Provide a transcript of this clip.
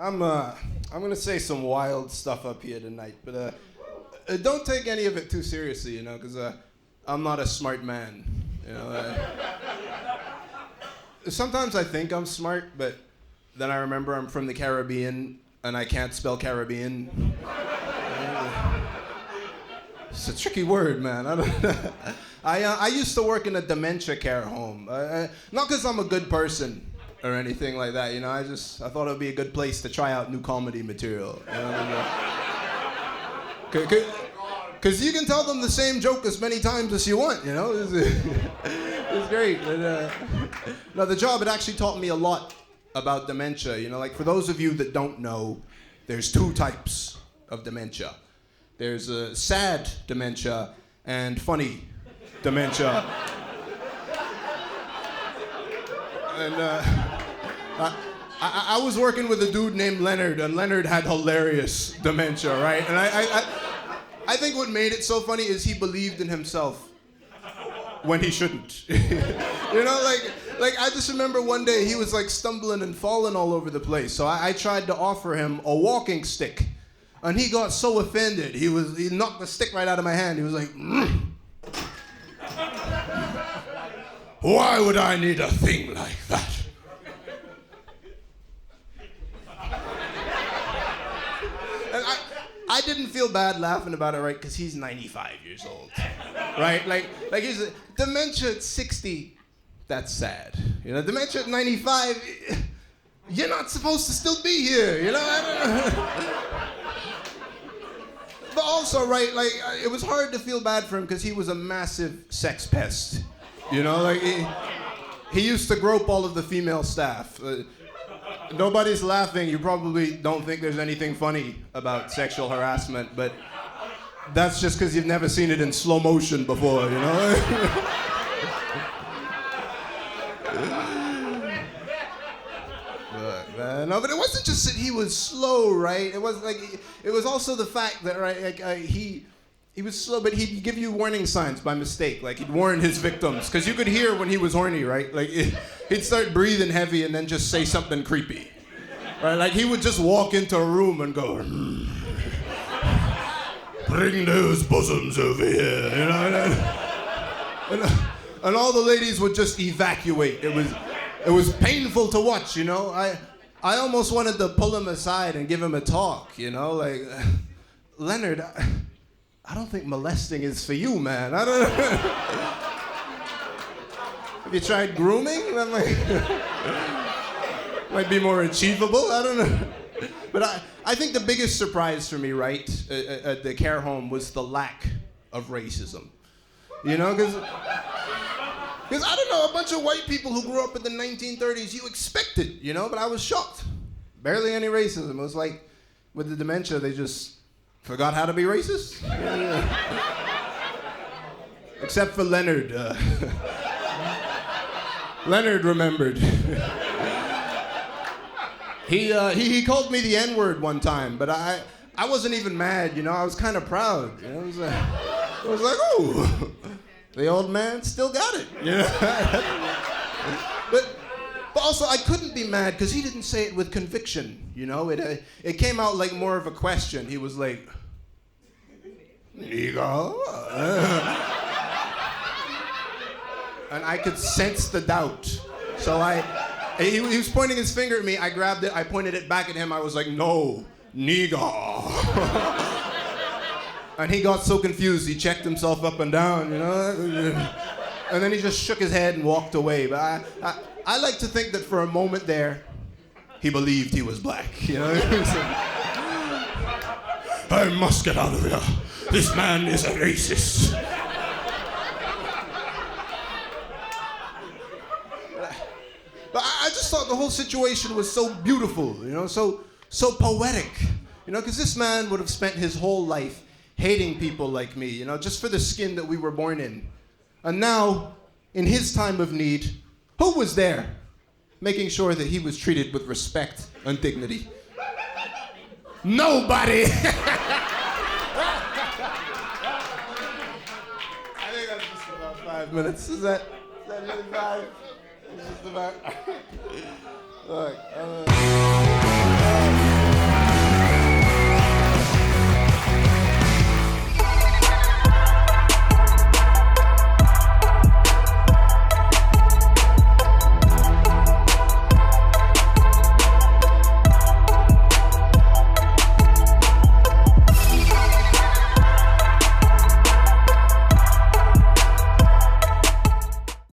I'm gonna say some wild stuff up here tonight, but don't take any of it too seriously, you know, because I'm not a smart man, you know. Sometimes I think I'm smart, but then I remember I'm from the Caribbean and I can't spell Caribbean. It's a tricky word, man. I don't know. I used to work in a dementia care home, not because I'm a good person or anything like that, you know. I thought it would be a good place to try out new comedy material. You know? Because you can tell them the same joke as many times as you want, you know. It's great. But, no, the job, it actually taught me a lot about dementia. You know, like for those of you that don't know, there's two types of dementia. There's sad dementia and funny dementia. And I was working with a dude named Leonard, and Leonard had hilarious dementia, right? And I think what made it so funny is he believed in himself when he shouldn't. You know, like I just remember one day he was like stumbling and falling all over the place. So I tried to offer him a walking stick, and he got so offended. He knocked the stick right out of my hand. He was like, "Why would I need a thing like that?" And I didn't feel bad laughing about it, right? Because he's 95 years old, right? Like he's dementia at 60. That's sad. You know, dementia at 95. You're not supposed to still be here. You know. I don't know. But also, right? Like it was hard to feel bad for him because he was a massive sex pest. You know, like he used to grope all of the female staff. Nobody's laughing. You probably don't think there's anything funny about sexual harassment, but that's just because you've never seen it in slow motion before, you know? No, but it wasn't just that he was slow, right? It was like it was also the fact that, right, like he was slow, but he'd give you warning signs by mistake. Like he'd warn his victims, because you could hear when he was horny, right? Like he'd start breathing heavy and then just say something creepy, right? Like he would just walk into a room and go, "Bring those bosoms over here," you know? And all the ladies would just evacuate. It was painful to watch, you know? I almost wanted to pull him aside and give him a talk, you know? Like, Leonard, I don't think molesting is for you, man. I don't know. Have you tried grooming? That might be more achievable. I don't know. But I think the biggest surprise for me, right, at the care home was the lack of racism. You know, because I don't know, a bunch of white people who grew up in the 1930s, you expect it, you know, but I was shocked. Barely any racism. It was like, with the dementia, they just forgot how to be racist. Except for Leonard. Leonard remembered. He called me the N-word one time, but I wasn't even mad, you know, I was kind of proud. You know? I was like, oh, the old man still got it. You know? But also, I couldn't be mad because he didn't say it with conviction, you know? It came out like more of a question. He was like, "Nigga?" And I could sense the doubt. So he was pointing his finger at me. I grabbed it. I pointed it back at him. I was like, "No, nigga." And he got so confused, he checked himself up and down, you know? And then he just shook his head and walked away. But I like to think that for a moment there, he believed he was black, you know? "I must get out of here. This man is a racist." But I just thought the whole situation was so beautiful, you know, so poetic, you know, because this man would have spent his whole life hating people like me, you know, just for the skin that we were born in. And now, in his time of need, who was there making sure that he was treated with respect and dignity? Nobody! I think that's just about 5 minutes. Is that really 5? It's just about... Look,